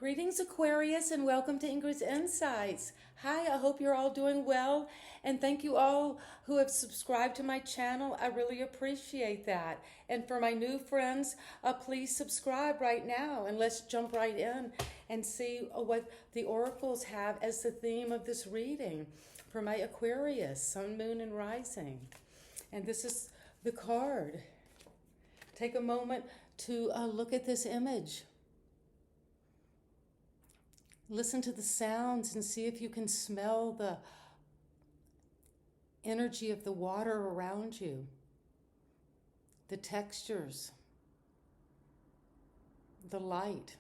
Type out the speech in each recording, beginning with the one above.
Greetings, Aquarius, and welcome to Ingrid's Insights. Hi, I hope you're all doing well, and thank you all who have subscribed to my channel. I really appreciate that. And for my new friends, please subscribe right now, and let's jump right in and see what the oracles have as the theme of this reading for my Aquarius, Sun, Moon, and Rising. And this is the card. Take a moment to look at this image. Listen to the sounds and see if you can smell the energy of the water around you, the textures, the light.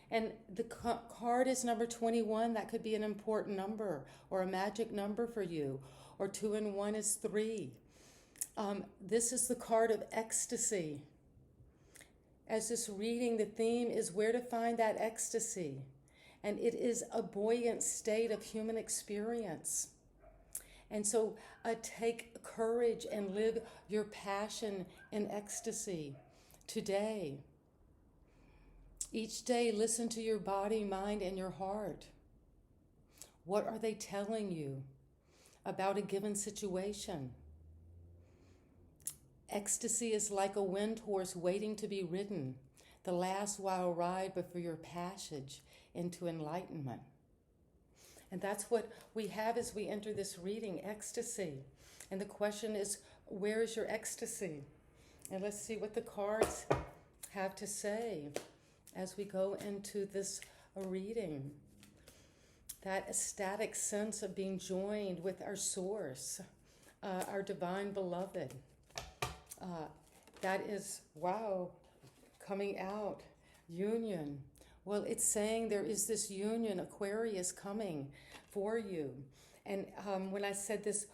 And the card is number 21. That could be an important number or a magic number for you. Or 2 and 1 is 3. This is the card of ecstasy. As this reading, the theme is where to find that ecstasy. And it is a buoyant state of human experience. And so take courage and live your passion in ecstasy today. Each day, listen to your body, mind, and your heart. What are they telling you about a given situation? Ecstasy is like a wind horse waiting to be ridden, the last wild ride before your passage into enlightenment. And that's what we have as we enter this reading, ecstasy. And the question is, where is your ecstasy? And let's see what the cards have to say as we go into this reading. That ecstatic sense of being joined with our source, our divine beloved. That is, wow, coming out, union. Well, it's saying there is this union, Aquarius, coming for you. And when I said this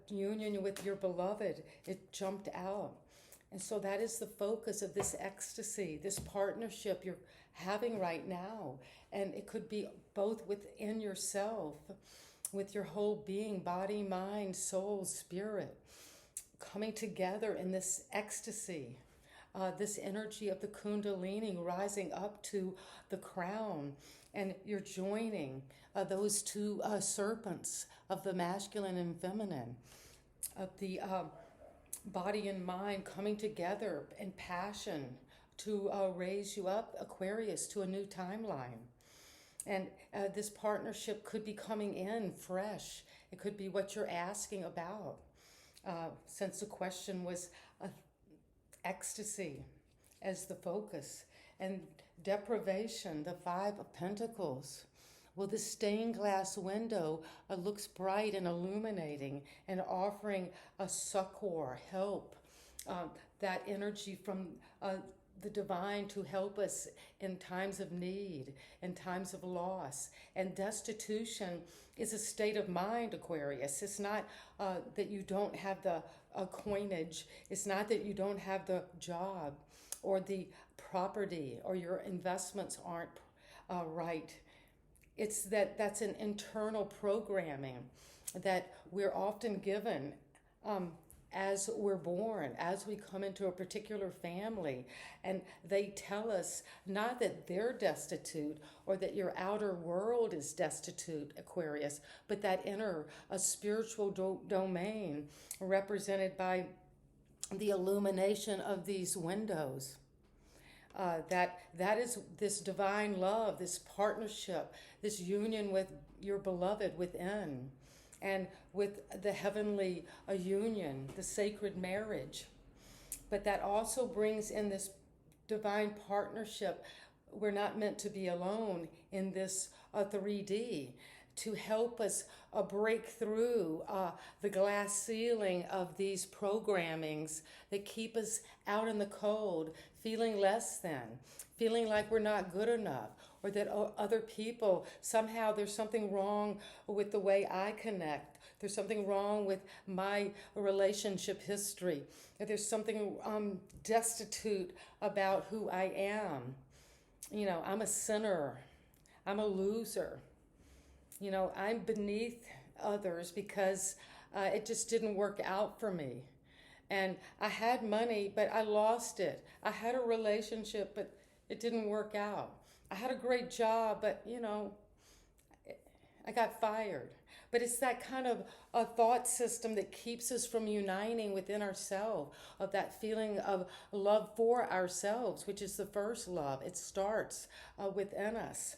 union with your beloved, it jumped out. And so that is the focus of this ecstasy, this partnership you're having right now. And it could be both within yourself, with your whole being, body, mind, soul, spirit, coming together in this ecstasy, this energy of the kundalini rising up to the crown. And you're joining those two serpents of the masculine and feminine, of the body and mind coming together in passion to raise you up, Aquarius, to a new timeline. And this partnership could be coming in fresh. It could be what you're asking about. Since the question was ecstasy as the focus, and deprivation, the 5 of Pentacles. Well, this stained glass window looks bright and illuminating and offering a succor, help, that energy from the divine to help us in times of need, in times of loss. And destitution is a state of mind, Aquarius. It's not that you don't have the coinage. It's not that you don't have the job or the property or your investments aren't right. It's that's an internal programming that we're often given as we're born, as we come into a particular family, and they tell us not that they're destitute or that your outer world is destitute, Aquarius, but that inner, a spiritual domain represented by the illumination of these windows. That is this divine love, this partnership, this union with your beloved within, and with the heavenly union, the sacred marriage. But that also brings in this divine partnership. We're not meant to be alone in this 3D, to help us break through the glass ceiling of these programmings that keep us out in the cold, feeling less than, feeling like we're not good enough, or that other people, somehow there's something wrong with the way I connect. There's something wrong with my relationship history. There's something destitute about who I am. You know, I'm a sinner. I'm a loser. You know, I'm beneath others because it just didn't work out for me. And I had money, but I lost it. I had a relationship, but it didn't work out. I had a great job, but I got fired. But it's that kind of a thought system that keeps us from uniting within ourselves, of that feeling of love for ourselves, which is the first love. It starts within us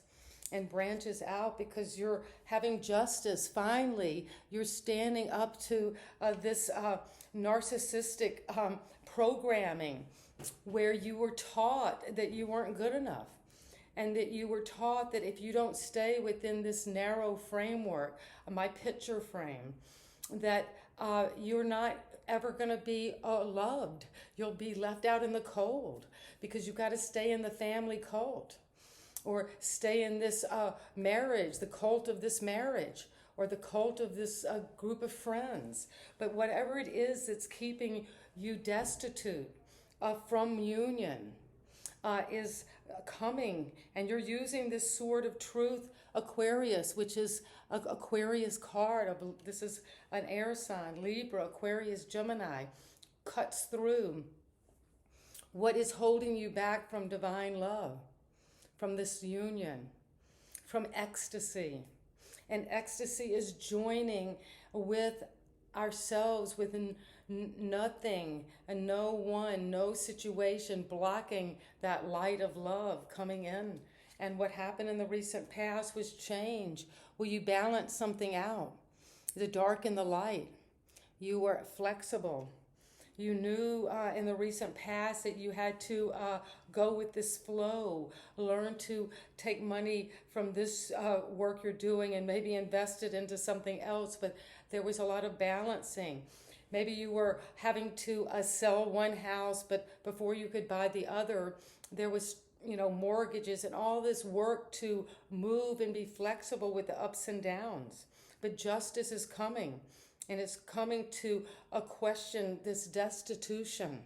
and branches out because you're having justice. Finally, you're standing up to this narcissistic programming where you were taught that you weren't good enough, and that you were taught that if you don't stay within this narrow framework, my picture frame, that you're not ever going to be loved. You'll be left out in the cold because you've got to stay in the family cult, or stay in this marriage, the cult of this marriage, or the cult of this group of friends. But whatever it is that's keeping you destitute from union is coming, and you're using this sword of truth, Aquarius, which is Aquarius card. This is an air sign, Libra, Aquarius, Gemini, cuts through what is holding you back from divine love, from this union, from ecstasy. And ecstasy is joining with ourselves, with nothing and no one, no situation blocking that light of love coming in. And what happened in the recent past was change. Will you balance something out? The dark and the light. You were flexible. You knew in the recent past that you had to go with this flow, learn to take money from this work you're doing and maybe invest it into something else, but there was a lot of balancing. Maybe you were having to sell one house, but before you could buy the other, there was mortgages and all this work to move and be flexible with the ups and downs. But justice is coming. And it's coming to a question, this destitution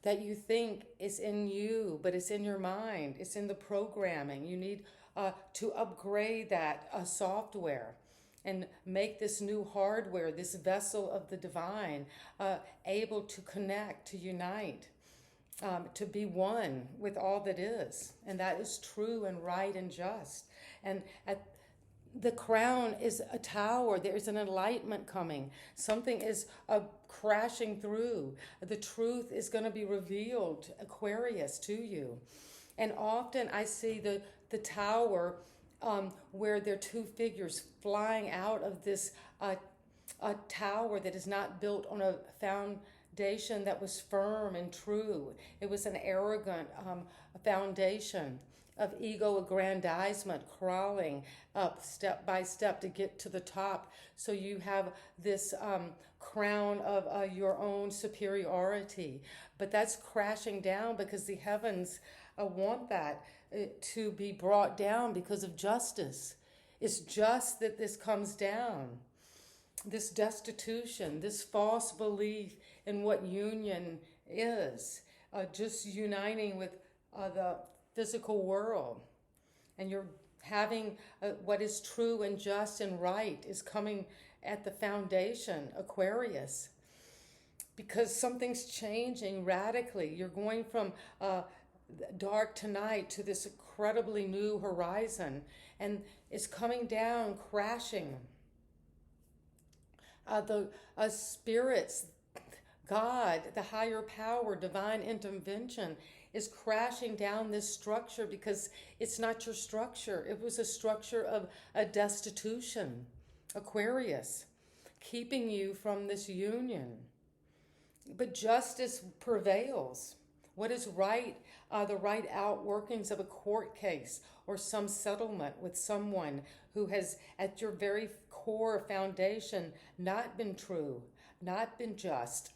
that you think is in you, but it's in your mind. It's in the programming. You need to upgrade that software and make this new hardware, this vessel of the divine, able to connect, to unite, to be one with all that is. And that is true and right and just. And the crown is a tower. There's an enlightenment coming. Something is crashing through. The truth is going to be revealed, Aquarius, to you. And often I see the tower where there are two figures flying out of this a tower that is not built on a foundation that was firm and true. It was an arrogant foundation of ego aggrandizement, crawling up step by step to get to the top. So you have this crown of your own superiority. But that's crashing down because the heavens want that to be brought down because of justice. It's just that this comes down. This destitution, this false belief in what union is, just uniting with the physical world, and you're having what is true and just and right is coming at the foundation, Aquarius, because something's changing radically. You're going from dark to night to this incredibly new horizon, and it's coming down, crashing. The spirits, God, the higher power, divine intervention is crashing down this structure because it's not your structure. It was a structure of a destitution, Aquarius, keeping you from this union. But justice prevails. What is right? The right outworkings of a court case or some settlement with someone who has, at your very core foundation, not been true, not been just,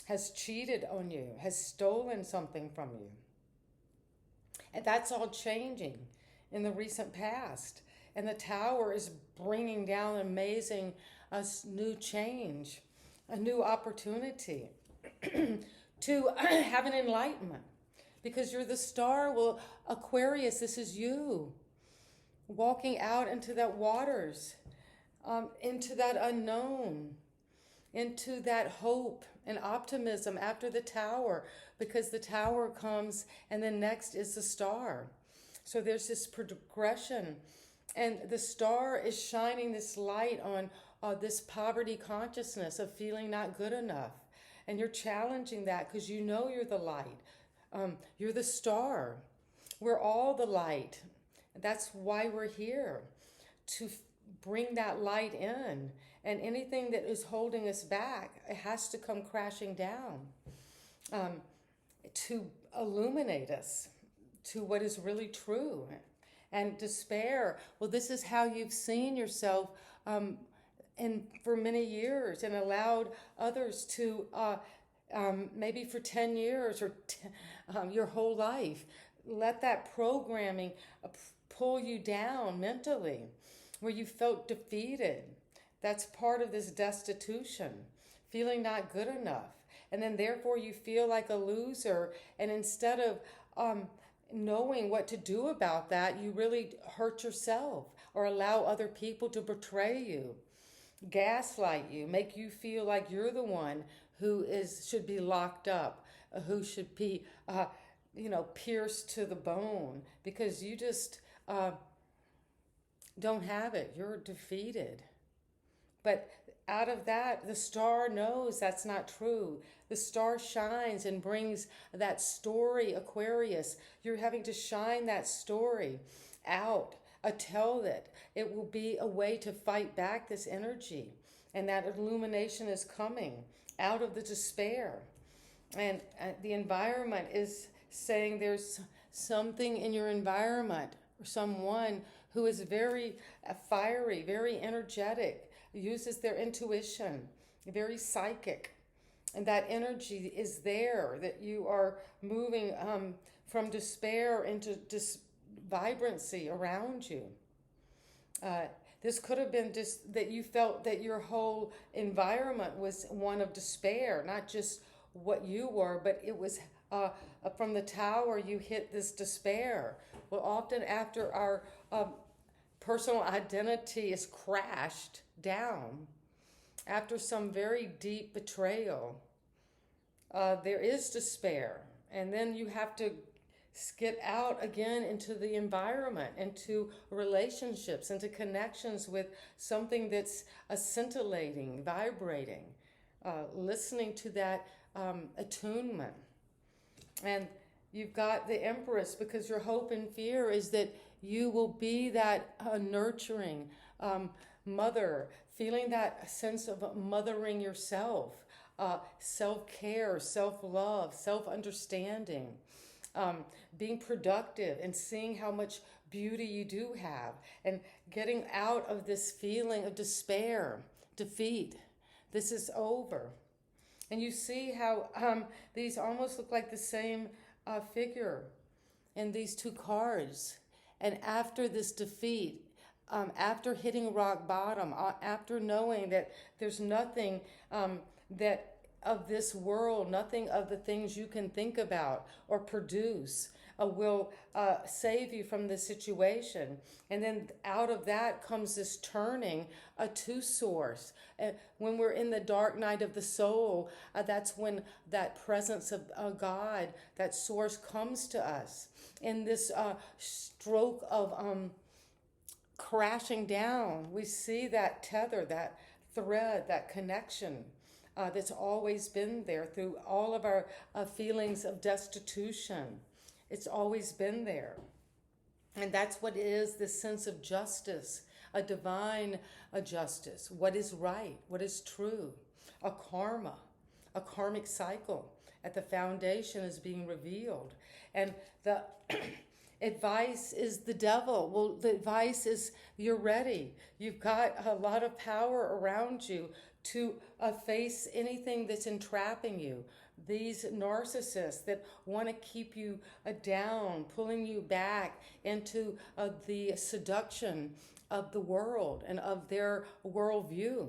has cheated on you, has stolen something from you. And that's all changing in the recent past. And the tower is bringing down amazing new change, a new opportunity to have an enlightenment. Because you're the star. Well, Aquarius, this is you walking out into that waters, into that unknown, into that hope and optimism after the tower. because the tower comes and then next is the star. So there's this progression, and the star is shining this light on this poverty consciousness of feeling not good enough. And you're challenging that because you know you're the light. You're the star. We're all the light. That's why we're here, to bring that light in. And anything that is holding us back, it has to come crashing down to illuminate us to what is really true. And despair, well, this is how you've seen yourself and for many years, and allowed others to maybe for 10 years or your whole life, let that programming pull you down mentally, where you felt defeated. That's part of this destitution, feeling not good enough. And then therefore you feel like a loser. And instead of knowing what to do about that, you really hurt yourself or allow other people to betray you, gaslight you, make you feel like you're the one who should be locked up, who should be pierced to the bone, because you just don't have it. You're defeated. But out of that, the star knows that's not true. The star shines and brings that story, Aquarius. You're having to shine that story out, tell that it will be a way to fight back this energy. And that illumination is coming out of the despair. And the environment is saying there's something in your environment, or someone who is very fiery, very energetic, uses their intuition, very psychic. And that energy is there, that you are moving from despair into vibrancy around you. This could have been just that you felt that your whole environment was one of despair, not just what you were, but it was from the tower you hit this despair. Well, often after our personal identity is crashed down, after some very deep betrayal, there is despair. And then you have to get out again into the environment, into relationships, into connections with something that's scintillating, vibrating, listening to that attunement. And you've got the Empress, because your hope and fear is that you will be that nurturing mother, feeling that sense of mothering yourself, self-care, self-love, self-understanding, being productive and seeing how much beauty you do have, and getting out of this feeling of despair, defeat. This is over. And you see how these almost look like the same figure in these two cards. And after this defeat, after hitting rock bottom, after knowing that there's nothing that of this world, nothing of the things you can think about or produce will save you from this situation. And then out of that comes this turning to source. When we're in the dark night of the soul, that's when that presence of God, that source, comes to us in this stroke of crashing down. We see that tether, that thread, that connection that's always been there through all of our feelings of destitution. It's always been there. And that's what it is, this sense of justice, a divine justice. What is right? What is true? A karma, a karmic cycle at the foundation is being revealed. And the advice is the devil. Well, the advice is you're ready. You've got a lot of power around you to face anything that's entrapping you. These narcissists that want to keep you down, pulling you back into the seduction of the world and of their worldview.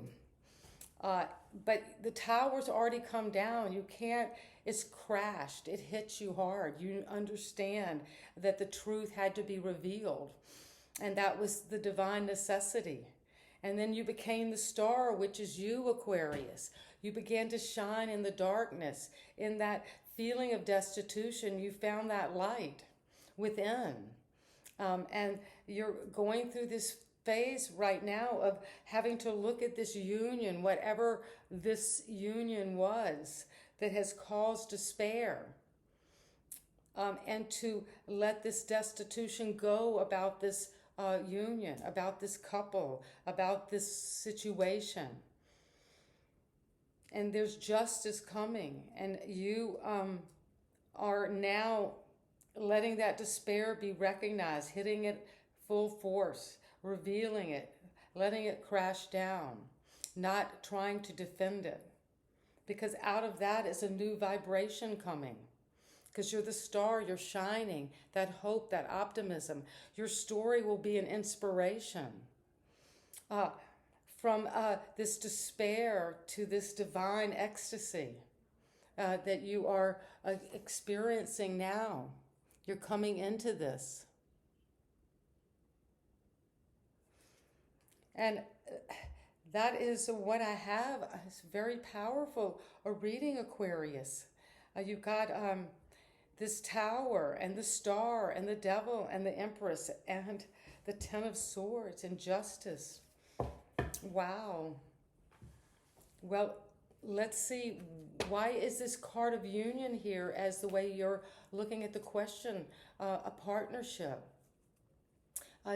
But the tower's already come down. You can't, it's crashed. It hits you hard. You understand that the truth had to be revealed. And that was the divine necessity. And then you became the star, which is you, Aquarius. You began to shine in the darkness, in that feeling of destitution, you found that light within. And you're going through this phase right now of having to look at this union, whatever this union was that has caused despair, and to let this destitution go about this union, about this couple, about this situation. And there's justice coming, and you are now letting that despair be recognized, hitting it full force, revealing it, letting it crash down, not trying to defend it. Because out of that is a new vibration coming. Because you're the star, you're shining, that hope, that optimism. Your story will be an inspiration. From this despair to this divine ecstasy that you are experiencing now. You're coming into this. And that is what I have. It's very powerful, a reading, Aquarius. You've got this tower and the star and the devil and the empress and the 10 of swords and justice. Wow. Well, let's see. Why is this card of union here as the way you're looking at the question? A partnership.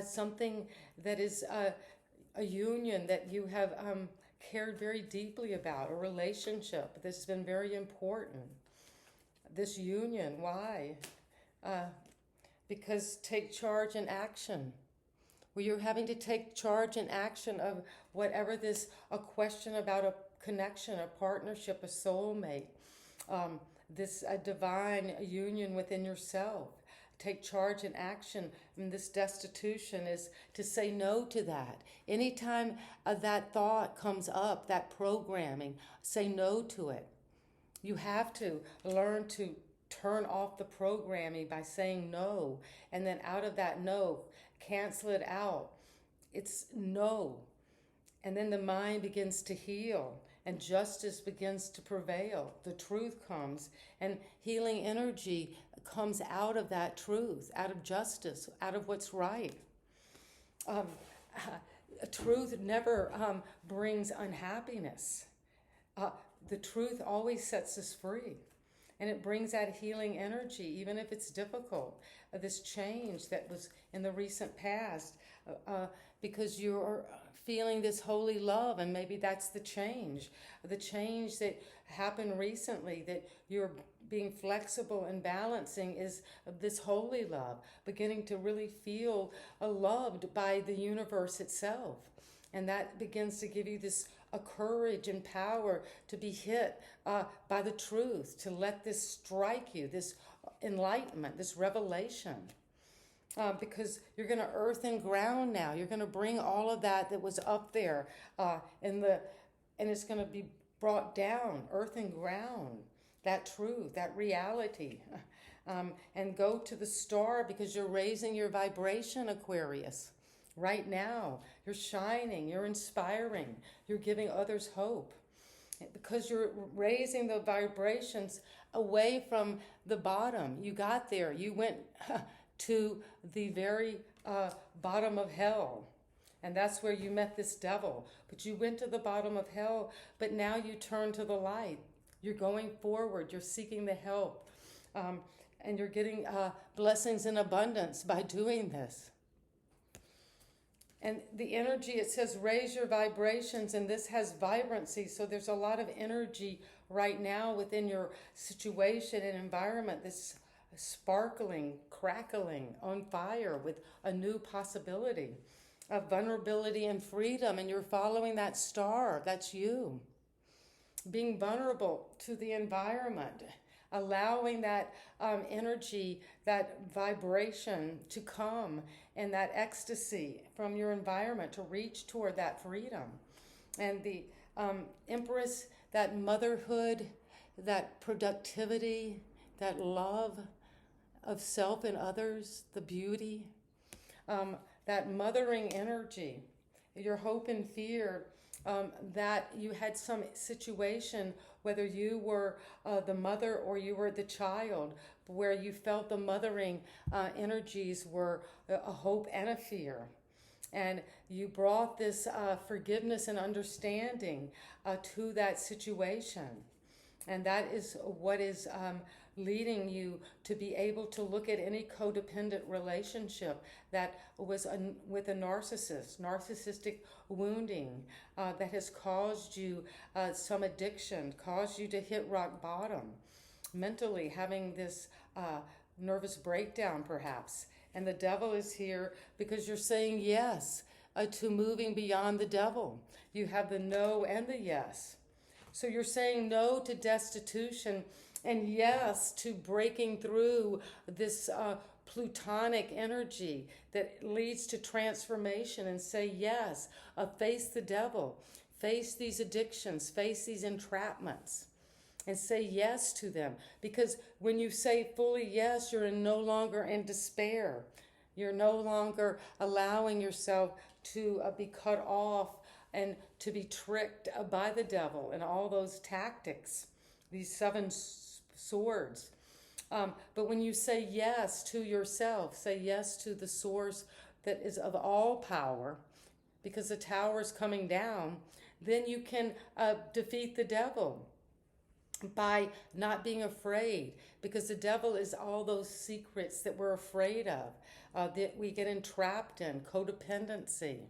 Something that is a union that you have cared very deeply about, a relationship that's been very important. This union, why? Because take charge and action. Well, you're having to take charge and action of whatever this, a question about a connection, a partnership, a soulmate, this a divine union within yourself. Take charge and action. And this destitution is to say no to that. Anytime that thought comes up, that programming, say no to it. You have to learn to turn off the programming by saying no. And then out of that no, cancel it out. It's no. And then the mind begins to heal and justice begins to prevail. The truth comes and healing energy comes out of that truth, out of justice, out of what's right. Truth never brings unhappiness. The truth always sets us free. And it brings that healing energy, even if it's difficult. This change that was in the recent past, because you're feeling this holy love, and maybe that's the change that happened recently, that you're being flexible and balancing is this holy love, beginning to really feel loved by the universe itself. And that begins to give you this courage and power to be hit by the truth, to let this strike you, this enlightenment, this revelation. Because you're going to earth and ground now. You're going to bring all of that was up there and it's going to be brought down, earth and ground, that truth, that reality. And go to the star because you're raising your vibration, Aquarius. Right now, you're shining, you're inspiring, you're giving others hope. Because you're raising the vibrations away from the bottom. You got there. You went to the very bottom of hell. And that's where you met this devil. But you went to the bottom of hell, but now you turn to the light. You're going forward. You're seeking the help. And you're getting blessings in abundance by doing this. And the energy, it says, raise your vibrations, and this has vibrancy. So there's a lot of energy right now within your situation and environment, this sparkling, crackling, on fire with a new possibility of vulnerability and freedom. And you're following that star. That's you. Being vulnerable to the environment, allowing that energy, that vibration to come, and that ecstasy from your environment to reach toward that freedom. And the Empress, that motherhood, that productivity, that love of self and others, the beauty, that mothering energy, your hope and fear that you had some situation, whether you were the mother or you were the child, where you felt the mothering energies were a hope and a fear. And you brought this forgiveness and understanding to that situation. And that is what is leading you to be able to look at any codependent relationship that was with a narcissistic wounding that has caused you some addiction, caused you to hit rock bottom, mentally having this nervous breakdown perhaps. And the devil is here because you're saying yes to moving beyond the devil. You have the no and the yes. So you're saying no to destitution and yes to breaking through this plutonic energy that leads to transformation, and say yes, face the devil, face these addictions, face these entrapments, and say yes to them. Because when you say fully yes, you're no longer in despair. You're no longer allowing yourself to be cut off and to be tricked by the devil and all those tactics, these seven swords. But when you say yes to yourself, say yes to the source that is of all power, because the tower is coming down, then you can defeat the devil by not being afraid, because the devil is all those secrets that we're afraid of, that we get entrapped in, codependency,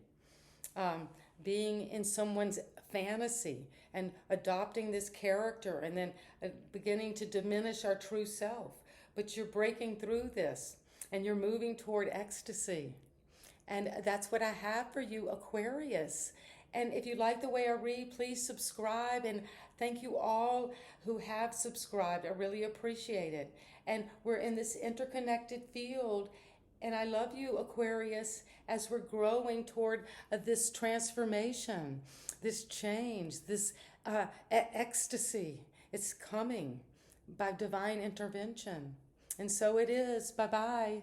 being in someone's fantasy and adopting this character and then beginning to diminish our true self. But you're breaking through this and you're moving toward ecstasy. And that's what I have for you, Aquarius. And if you like the way I read, please subscribe. And thank you all who have subscribed. I really appreciate it. And we're in this interconnected field. And I love you, Aquarius, as we're growing toward this transformation, this change, this ecstasy. It's coming by divine intervention. And so it is. Bye-bye.